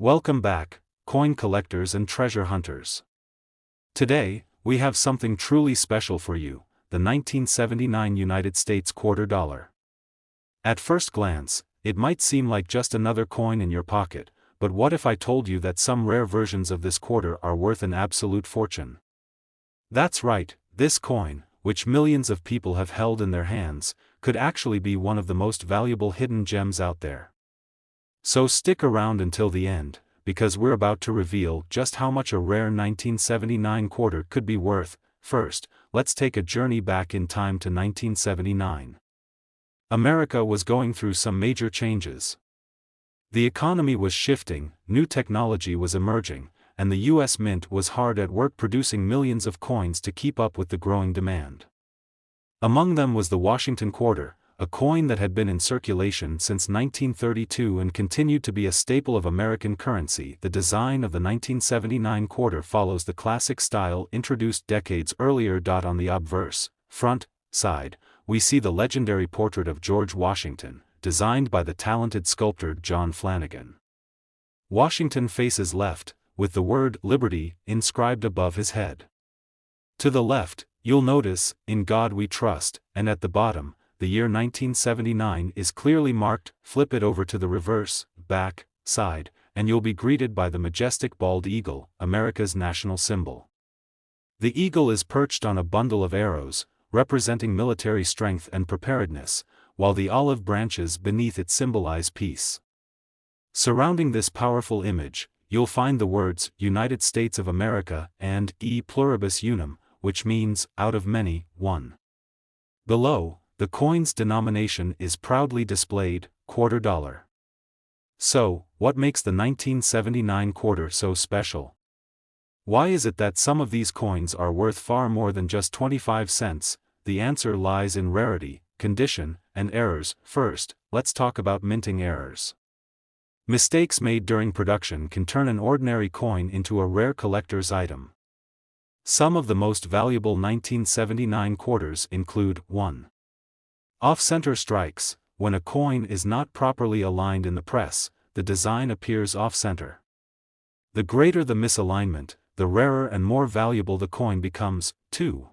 Welcome back, coin collectors and treasure hunters. Today, we have something truly special for you, the 1979 United States quarter dollar. At first glance, it might seem like just another coin in your pocket, but what if I told you that some rare versions of this quarter are worth an absolute fortune? That's right, this coin, which millions of people have held in their hands, could actually be one of the most valuable hidden gems out there. So stick around until the end, because we're about to reveal just how much a rare 1979 quarter could be worth. First, let's take a journey back in time to 1979. America was going through some major changes. The economy was shifting, new technology was emerging, and the U.S. Mint was hard at work producing millions of coins to keep up with the growing demand. Among them was the Washington quarter, a coin that had been in circulation since 1932 and continued to be a staple of American currency. The design of the 1979 quarter follows the classic style introduced decades earlier. On the obverse, front, side, we see the legendary portrait of George Washington, designed by the talented sculptor John Flanagan. Washington faces left, with the word Liberty inscribed above his head. To the left, you'll notice, "In God We Trust," and at the bottom, the year 1979 is clearly marked. Flip it over to the reverse, back, side, and you'll be greeted by the majestic bald eagle, America's national symbol. The eagle is perched on a bundle of arrows, representing military strength and preparedness, while the olive branches beneath it symbolize peace. Surrounding this powerful image, you'll find the words United States of America and E pluribus unum, which means, out of many, one. Below, the coin's denomination is proudly displayed, quarter dollar. So, what makes the 1979 quarter so special? Why is it that some of these coins are worth far more than just 25 cents? The answer lies in rarity, condition, and errors. First, let's talk about minting errors. Mistakes made during production can turn an ordinary coin into a rare collector's item. Some of the most valuable 1979 quarters include 1. Off-center strikes. When a coin is not properly aligned in the press, the design appears off-center. The greater the misalignment, the rarer and more valuable the coin becomes. 2.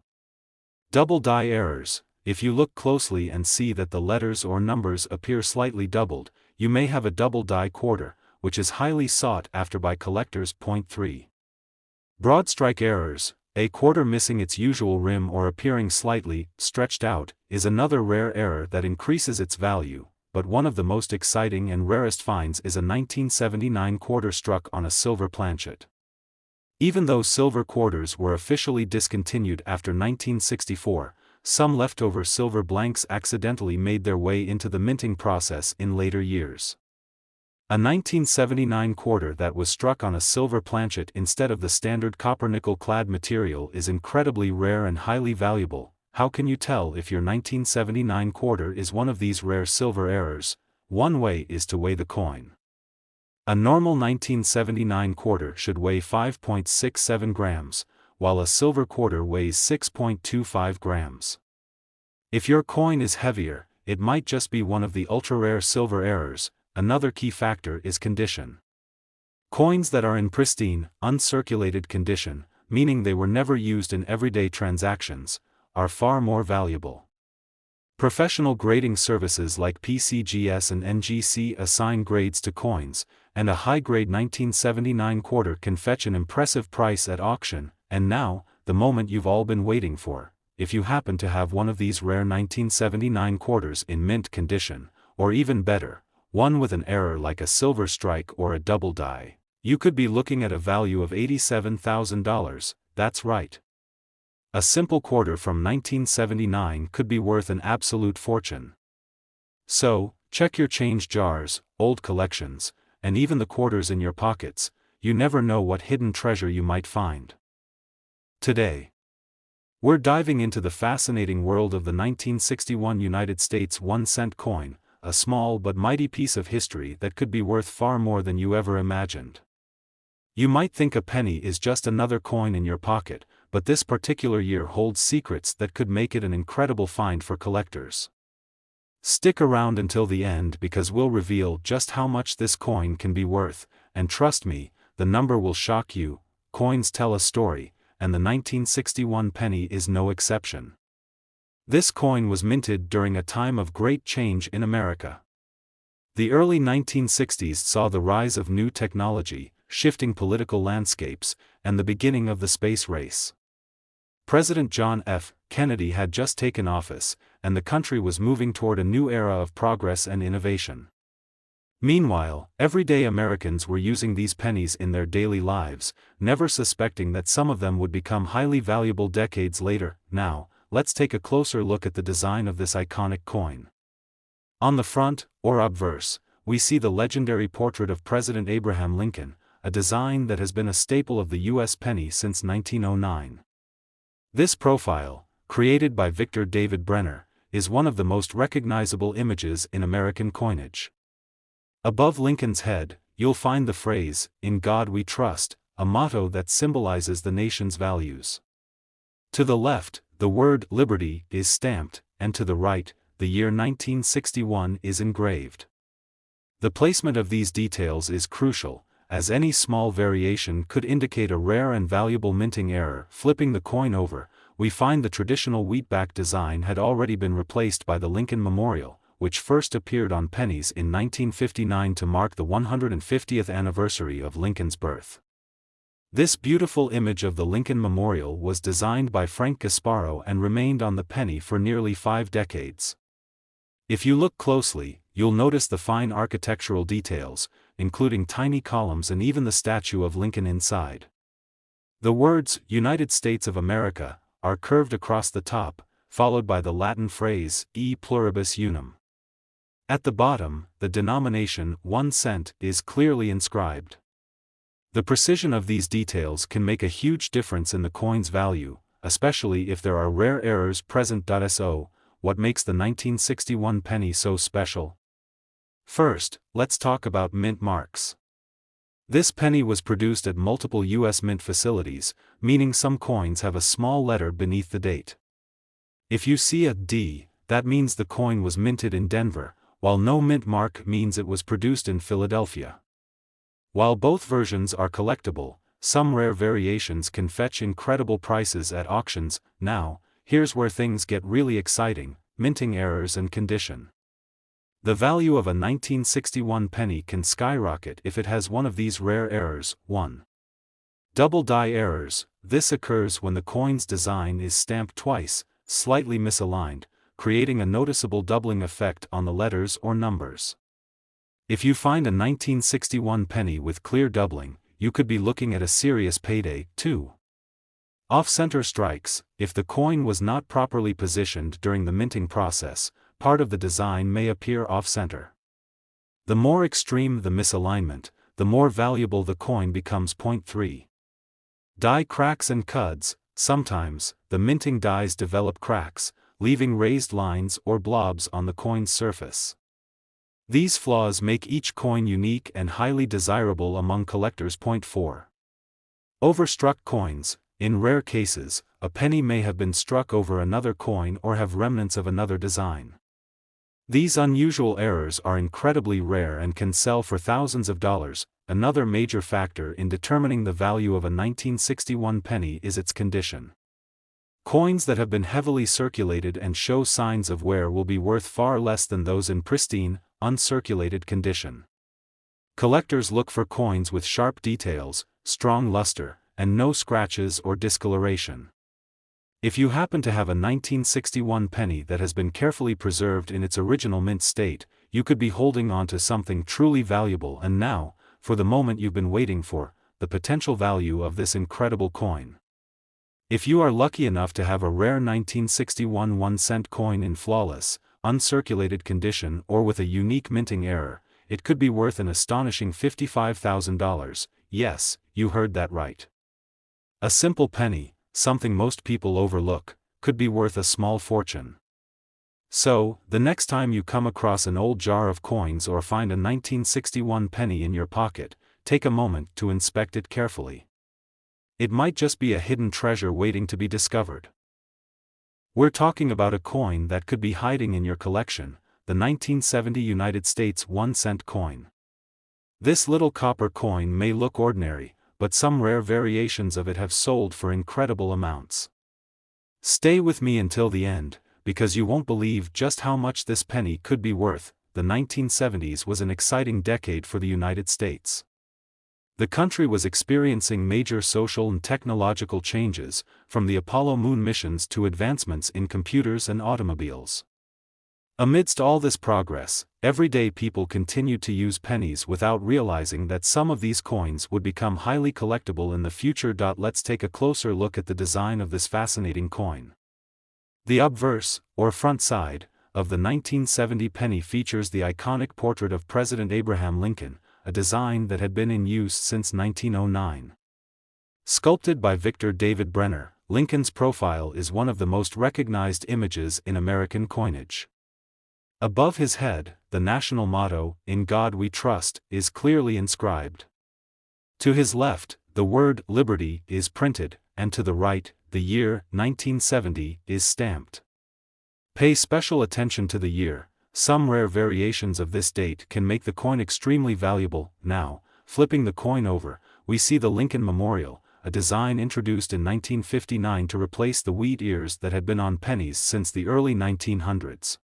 Double die errors. If you look closely and see that the letters or numbers appear slightly doubled, you may have a double die quarter, which is highly sought after by collectors. 3. Broad strike errors. A quarter missing its usual rim or appearing slightly stretched out is another rare error that increases its value, but one of the most exciting and rarest finds is a 1979 quarter struck on a silver planchet. Even though silver quarters were officially discontinued after 1964, some leftover silver blanks accidentally made their way into the minting process in later years. A 1979 quarter that was struck on a silver planchet instead of the standard copper-nickel clad material is incredibly rare and highly valuable. How can you tell if your 1979 quarter is one of these rare silver errors? One way is to weigh the coin. A normal 1979 quarter should weigh 5.67 grams, while a silver quarter weighs 6.25 grams. If your coin is heavier, it might just be one of the ultra-rare silver errors. Another key factor is condition. Coins that are in pristine, uncirculated condition, meaning they were never used in everyday transactions, are far more valuable. Professional grading services like PCGS and NGC assign grades to coins, and a high-grade 1979 quarter can fetch an impressive price at auction. And now, the moment you've all been waiting for. If you happen to have one of these rare 1979 quarters in mint condition, or even better, one with an error like a silver strike or a double die, you could be looking at a value of $87,000, that's right. A simple quarter from 1979 could be worth an absolute fortune. So, check your change jars, old collections, and even the quarters in your pockets. You never know what hidden treasure you might find. Today, we're diving into the fascinating world of the 1961 United States 1-cent coin, a small but mighty piece of history that could be worth far more than you ever imagined. You might think a penny is just another coin in your pocket, but this particular year holds secrets that could make it an incredible find for collectors. Stick around until the end because we'll reveal just how much this coin can be worth, and trust me, the number will shock you. Coins tell a story, and the 1961 penny is no exception. This coin was minted during a time of great change in America. The early 1960s saw the rise of new technology, shifting political landscapes, and the beginning of the space race. President John F. Kennedy had just taken office, and the country was moving toward a new era of progress and innovation. Meanwhile, everyday Americans were using these pennies in their daily lives, never suspecting that some of them would become highly valuable decades later. Now, let's take a closer look at the design of this iconic coin. On the front, or obverse, we see the legendary portrait of President Abraham Lincoln, a design that has been a staple of the U.S. penny since 1909. This profile, created by Victor David Brenner, is one of the most recognizable images in American coinage. Above Lincoln's head, you'll find the phrase, "In God We Trust," a motto that symbolizes the nation's values. To the left, the word "Liberty" is stamped, and to the right, the year 1961 is engraved. The placement of these details is crucial, as any small variation could indicate a rare and valuable minting error. Flipping the coin over, we find the traditional wheatback design had already been replaced by the Lincoln Memorial, which first appeared on pennies in 1959 to mark the 150th anniversary of Lincoln's birth. This beautiful image of the Lincoln Memorial was designed by Frank Gasparo and remained on the penny for nearly 5 decades. If you look closely, you'll notice the fine architectural details, including tiny columns and even the statue of Lincoln inside. The words, "United States of America," are curved across the top, followed by the Latin phrase, "E pluribus unum." At the bottom, the denomination, 1 cent, is clearly inscribed. The precision of these details can make a huge difference in the coin's value, especially if there are rare errors present. So, what makes the 1961 penny so special? First, let's talk about mint marks. This penny was produced at multiple U.S. mint facilities, meaning some coins have a small letter beneath the date. If you see a D, that means the coin was minted in Denver, while no mint mark means it was produced in Philadelphia. While both versions are collectible, some rare variations can fetch incredible prices at auctions. Now, here's where things get really exciting: minting errors and condition. The value of a 1961 penny can skyrocket if it has one of these rare errors. 1. Double die errors. This occurs when the coin's design is stamped twice, slightly misaligned, creating a noticeable doubling effect on the letters or numbers. If you find a 1961 penny with clear doubling, you could be looking at a serious payday. 2. Off-center strikes. If the coin was not properly positioned during the minting process, part of the design may appear off-center. The more extreme the misalignment, the more valuable the coin becomes. 3. Die cracks and cuds. Sometimes, the minting dies develop cracks, leaving raised lines or blobs on the coin's surface. These flaws make each coin unique and highly desirable among collectors. 4. Overstruck coins. In rare cases, a penny may have been struck over another coin or have remnants of another design. These unusual errors are incredibly rare and can sell for thousands of dollars. Another major factor in determining the value of a 1961 penny is its condition. Coins that have been heavily circulated and show signs of wear will be worth far less than those in pristine, uncirculated condition. Collectors look for coins with sharp details, strong luster, and no scratches or discoloration. If you happen to have a 1961 penny that has been carefully preserved in its original mint state, you could be holding on to something truly valuable. And now, for the moment you've been waiting for, the potential value of this incredible coin. If you are lucky enough to have a rare 1961 1-cent coin in flawless, uncirculated condition or with a unique minting error, it could be worth an astonishing $55,000. Yes, you heard that right. A simple penny, something most people overlook, could be worth a small fortune. So, the next time you come across an old jar of coins or find a 1961 penny in your pocket, take a moment to inspect it carefully. It might just be a hidden treasure waiting to be discovered. We're talking about a coin that could be hiding in your collection, the 1970 United States 1-cent coin. This little copper coin may look ordinary, but some rare variations of it have sold for incredible amounts. Stay with me until the end, because you won't believe just how much this penny could be worth. The 1970s was an exciting decade for the United States. The country was experiencing major social and technological changes, from the Apollo moon missions to advancements in computers and automobiles. Amidst all this progress, everyday people continued to use pennies without realizing that some of these coins would become highly collectible in the future. Let's take a closer look at the design of this fascinating coin. The obverse, or front side, of the 1970 penny features the iconic portrait of President Abraham Lincoln, a design that had been in use since 1909. Sculpted by Victor David Brenner, Lincoln's profile is one of the most recognized images in American coinage. Above his head, the national motto, "In God We Trust," is clearly inscribed. To his left, the word "Liberty" is printed, and to the right, the year 1970 is stamped. Pay special attention to the year. Some rare variations of this date can make the coin extremely valuable. Now, flipping the coin over, we see the Lincoln Memorial, a design introduced in 1959 to replace the wheat ears that had been on pennies since the early 1900s.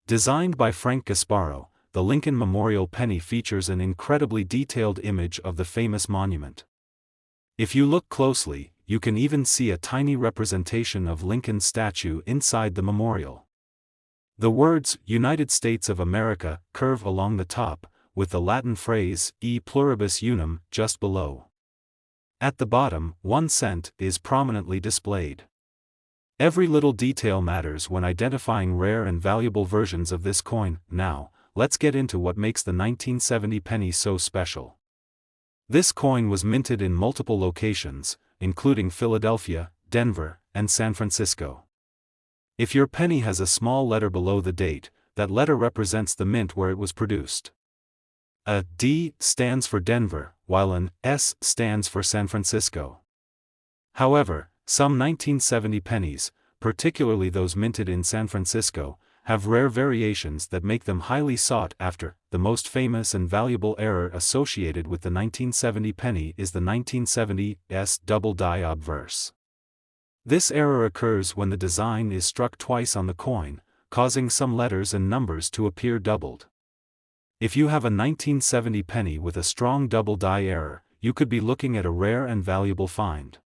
Designed by Frank Gasparo, the Lincoln Memorial penny features an incredibly detailed image of the famous monument. If you look closely, you can even see a tiny representation of Lincoln's statue inside the memorial. The words "United States of America" curve along the top, with the Latin phrase "E pluribus unum" just below. At the bottom, 1 cent is prominently displayed. Every little detail matters when identifying rare and valuable versions of this coin. Now, let's get into what makes the 1970 penny so special. This coin was minted in multiple locations, including Philadelphia, Denver, and San Francisco. If your penny has a small letter below the date, that letter represents the mint where it was produced. A D stands for Denver, while an S stands for San Francisco. However, some 1970 pennies, particularly those minted in San Francisco, have rare variations that make them highly sought after. The most famous and valuable error associated with the 1970 penny is the 1970 S double die obverse. This error occurs when the design is struck twice on the coin, causing some letters and numbers to appear doubled. If you have a 1970 penny with a strong double die error, you could be looking at a rare and valuable find.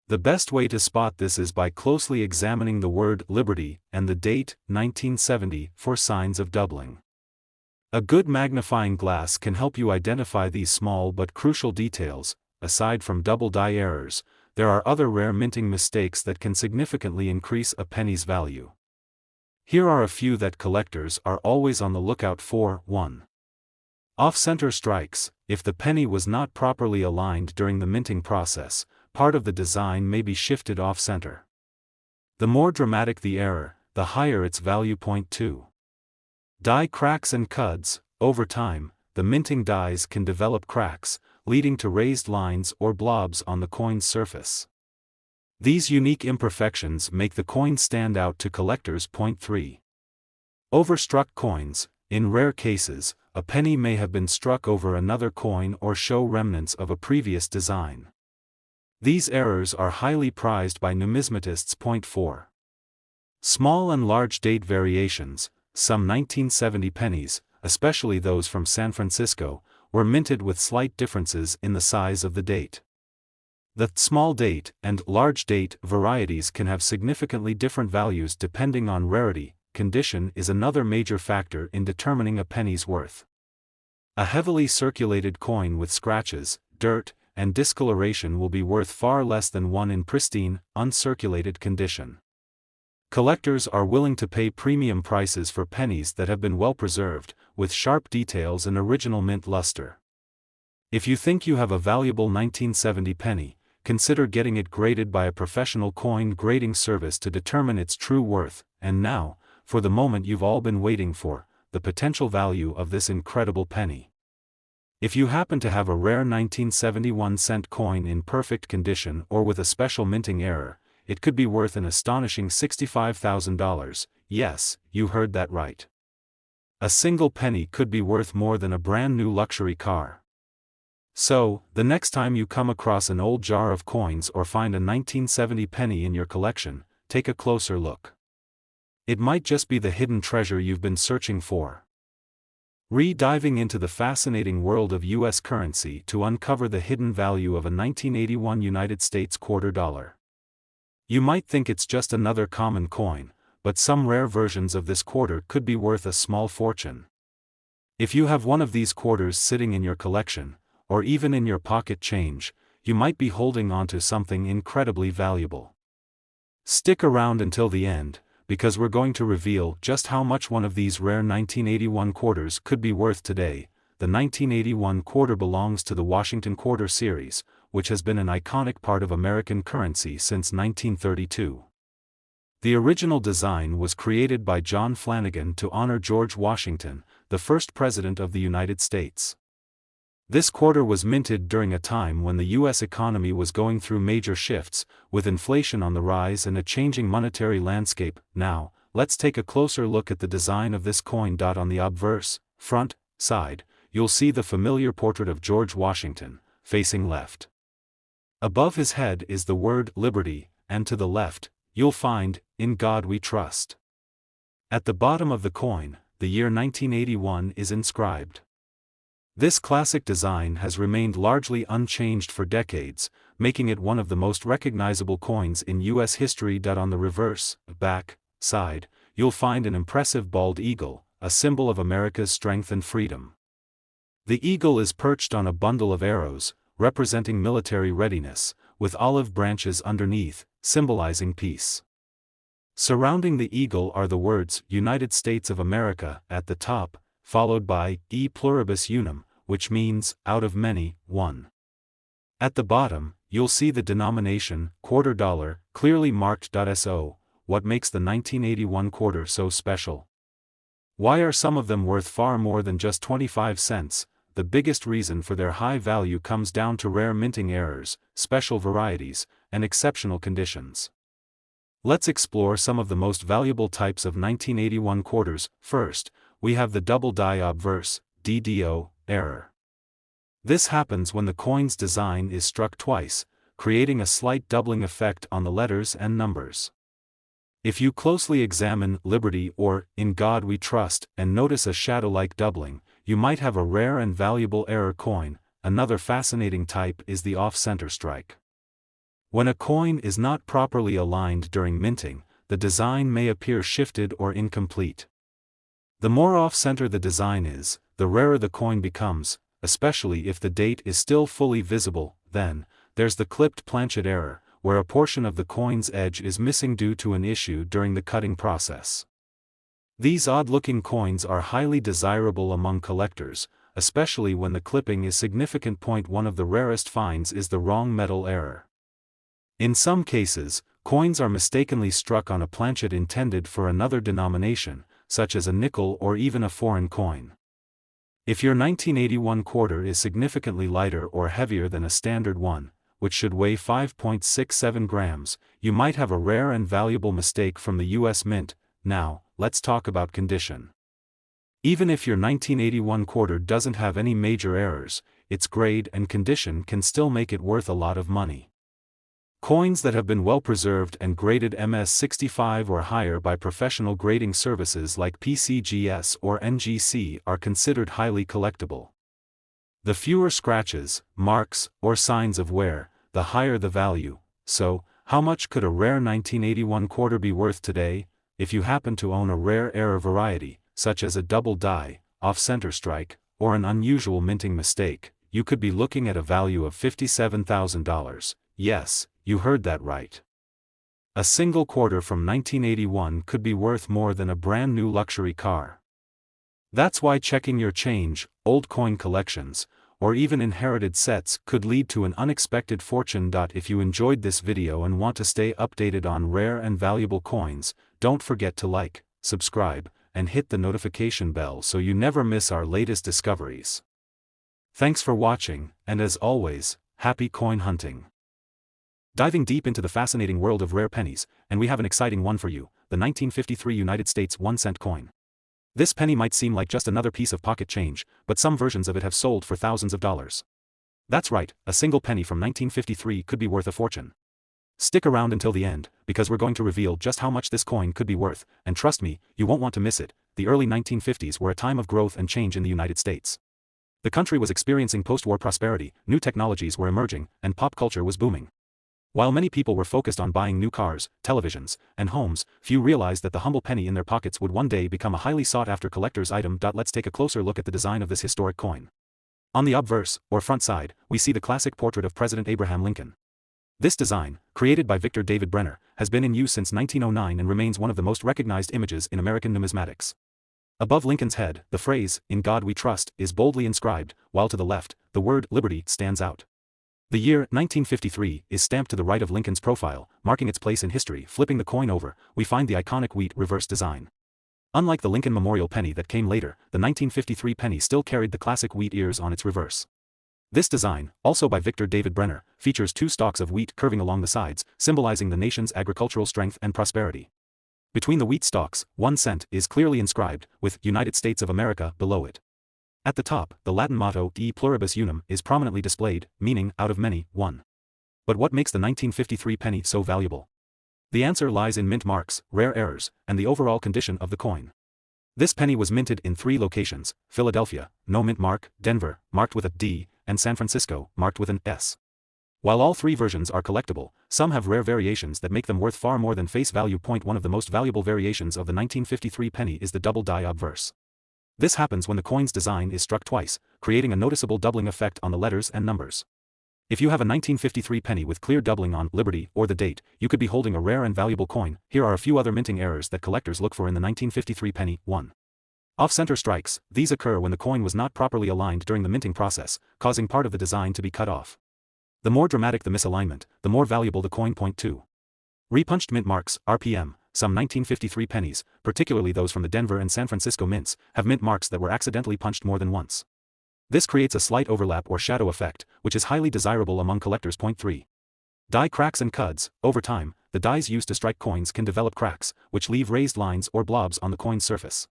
The best way to spot this is by closely examining the word "Liberty" and the date, 1970, for signs of doubling. A good magnifying glass can help you identify these small but crucial details. Aside from double die errors, there are other rare minting mistakes that can significantly increase a penny's value. Here are a few that collectors are always on the lookout for. 1. Off-center strikes. If the penny was not properly aligned during the minting process, part of the design may be shifted off-center. The more dramatic the error, the higher its value. 2. Die cracks and cuds. Over time, the minting dies can develop cracks, leading to raised lines or blobs on the coin's surface. These unique imperfections make the coin stand out to collectors. 3. Overstruck coins. In rare cases, a penny may have been struck over another coin or show remnants of a previous design. These errors are highly prized by numismatists. 4. Small and large date variations. Some 1970 pennies, especially those from San Francisco, were minted with slight differences in the size of the date. The small date and large date varieties can have significantly different values depending on rarity. Condition is another major factor in determining a penny's worth. A heavily circulated coin with scratches, dirt, and discoloration will be worth far less than one in pristine, uncirculated condition. Collectors are willing to pay premium prices for pennies that have been well preserved, with sharp details and original mint luster. If you think you have a valuable 1970 penny, consider getting it graded by a professional coin grading service to determine its true worth. And now, for the moment you've all been waiting for, the potential value of this incredible penny. If you happen to have a rare 1971 cent coin in perfect condition or with a special minting error, it could be worth an astonishing $65,000. Yes, you heard that right. A single penny could be worth more than a brand new luxury car. So, the next time you come across an old jar of coins or find a 1970 penny in your collection, take a closer look. It might just be the hidden treasure you've been searching for. Diving into the fascinating world of U.S. currency to uncover the hidden value of a 1981 United States quarter dollar. You might think it's just another common coin, but some rare versions of this quarter could be worth a small fortune. If you have one of these quarters sitting in your collection, or even in your pocket change, you might be holding onto something incredibly valuable. Stick around until the end, because we're going to reveal just how much one of these rare 1981 quarters could be worth today. The 1981 quarter belongs to the Washington Quarter series, which has been an iconic part of American currency since 1932. The original design was created by John Flanagan to honor George Washington, the first President of the United States. This quarter was minted during a time when the U.S. economy was going through major shifts, with inflation on the rise and a changing monetary landscape. Now, let's take a closer look at the design of this coin. On the obverse, front, side, you'll see the familiar portrait of George Washington, facing left. Above his head is the word Liberty, and to the left, you'll find, In God We Trust. At the bottom of the coin, the year 1981 is inscribed. This classic design has remained largely unchanged for decades, making it one of the most recognizable coins in U.S. history. On the reverse, back, side, you'll find an impressive bald eagle, a symbol of America's strength and freedom. The eagle is perched on a bundle of arrows, representing military readiness, with olive branches underneath, symbolizing peace. Surrounding the eagle are the words United States of America at the top, followed by E pluribus unum, which means, out of many, one. At the bottom, you'll see the denomination, quarter dollar, clearly marked. So, what makes the 1981 quarter so special? Why are some of them worth far more than just 25 cents? The biggest reason for their high value comes down to rare minting errors, special varieties, and exceptional conditions. Let's explore some of the most valuable types of 1981 quarters. First, we have the double die obverse, DDO, error. This happens when the coin's design is struck twice, creating a slight doubling effect on the letters and numbers. If you closely examine Liberty or In God We Trust and notice a shadow-like doubling, you might have a rare and valuable error coin. Another fascinating type is the off-center strike. When a coin is not properly aligned during minting, the design may appear shifted or incomplete. The more off-center the design is, the rarer the coin becomes, especially if the date is still fully visible. Then, there's the clipped planchet error, where a portion of the coin's edge is missing due to an issue during the cutting process. These odd-looking coins are highly desirable among collectors, especially when the clipping is significant. One of the rarest finds is the wrong metal error. In some cases, coins are mistakenly struck on a planchet intended for another denomination, such as a nickel or even a foreign coin. If your 1981 quarter is significantly lighter or heavier than a standard one, which should weigh 5.67 grams, you might have a rare and valuable mistake from the U.S. Mint. Now, let's talk about condition. Even if your 1981 quarter doesn't have any major errors, its grade and condition can still make it worth a lot of money. Coins that have been well preserved and graded MS65 or higher by professional grading services like PCGS or NGC are considered highly collectible. The fewer scratches, marks, or signs of wear, the higher the value. So, how much could a rare 1981 quarter be worth today? If you happen to own a rare error variety, such as a double die, off-center strike, or an unusual minting mistake, you could be looking at a value of $57,000. Yes, you heard that right. A single quarter from 1981 could be worth more than a brand new luxury car. That's why checking your change, old coin collections, or even inherited sets could lead to an unexpected fortune. If you enjoyed this video and want to stay updated on rare and valuable coins, don't forget to like, subscribe, and hit the notification bell so you never miss our latest discoveries. Thanks for watching, and as always, happy coin hunting. Diving deep into the fascinating world of rare pennies, and we have an exciting one for you, the 1953 United States 1-cent coin. This penny might seem like just another piece of pocket change, but some versions of it have sold for thousands of dollars. That's right, a single penny from 1953 could be worth a fortune. Stick around until the end, because we're going to reveal just how much this coin could be worth, and trust me, you won't want to miss it. The early 1950s were a time of growth and change in the United States. The country was experiencing post-war prosperity, new technologies were emerging, and pop culture was booming. While many people were focused on buying new cars, televisions, and homes, few realized that the humble penny in their pockets would one day become a highly sought-after collector's item. Let's take a closer look at the design of this historic coin. On the obverse, or front side, we see the classic portrait of President Abraham Lincoln. This design, created by Victor David Brenner, has been in use since 1909 and remains one of the most recognized images in American numismatics. Above Lincoln's head, the phrase, "In God We Trust," is boldly inscribed, while to the left, the word "Liberty" stands out. The year 1953 is stamped to the right of Lincoln's profile, marking its place in history. Flipping the coin over, we find the iconic wheat reverse design. Unlike the Lincoln Memorial penny that came later, the 1953 penny still carried the classic wheat ears on its reverse. This design, also by Victor David Brenner, features two stalks of wheat curving along the sides, symbolizing the nation's agricultural strength and prosperity. Between the wheat stalks, 1 cent is clearly inscribed, with "United States of America" below it. At the top, the Latin motto "E pluribus unum" is prominently displayed, meaning, out of many, one. But what makes the 1953 penny so valuable? The answer lies in mint marks, rare errors, and the overall condition of the coin. This penny was minted in 3 locations: Philadelphia, no mint mark; Denver, marked with a D; and San Francisco, marked with an S. While all 3 versions are collectible, some have rare variations that make them worth far more than face value. One of the most valuable variations of the 1953 penny is the double die obverse. This happens when the coin's design is struck twice, creating a noticeable doubling effect on the letters and numbers. If you have a 1953 penny with clear doubling on "Liberty" or the date, you could be holding a rare and valuable coin. Here are a few other minting errors that collectors look for in the 1953 penny. 1. Off-center strikes. These occur when the coin was not properly aligned during the minting process, causing part of the design to be cut off. The more dramatic the misalignment, the more valuable the coin. 2. Repunched mint marks, RPM. Some 1953 pennies, particularly those from the Denver and San Francisco mints, have mint marks that were accidentally punched more than once. This creates a slight overlap or shadow effect, which is highly desirable among collectors. 3. Die cracks and cuds. Over time, the dies used to strike coins can develop cracks, which leave raised lines or blobs on the coin's surface.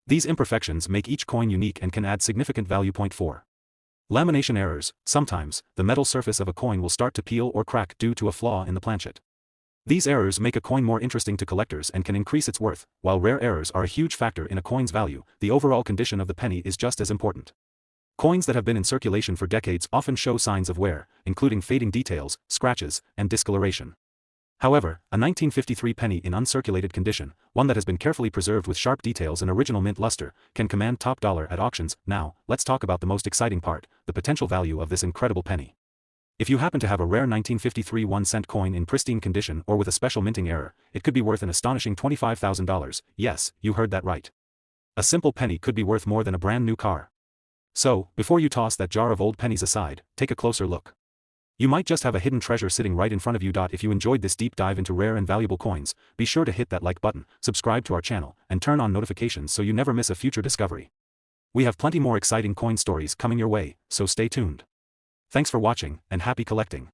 These imperfections make each coin unique and can add significant value. 4. Lamination errors. Sometimes, the metal surface of a coin will start to peel or crack due to a flaw in the planchet. These errors make a coin more interesting to collectors and can increase its worth. While rare errors are a huge factor in a coin's value, the overall condition of the penny is just as important. Coins that have been in circulation for decades often show signs of wear, including fading details, scratches, and discoloration. However, a 1953 penny in uncirculated condition, one that has been carefully preserved with sharp details and original mint luster, can command top dollar at auctions. Now, let's talk about the most exciting part, the potential value of this incredible penny. If you happen to have a rare 1953 1-cent coin in pristine condition or with a special minting error, it could be worth an astonishing $25,000. Yes, you heard that right. A simple penny could be worth more than a brand new car. So, before you toss that jar of old pennies aside, take a closer look. You might just have a hidden treasure sitting right in front of you. If you enjoyed this deep dive into rare and valuable coins, be sure to hit that like button, subscribe to our channel, and turn on notifications so you never miss a future discovery. We have plenty more exciting coin stories coming your way, so stay tuned. Thanks for watching, and happy collecting.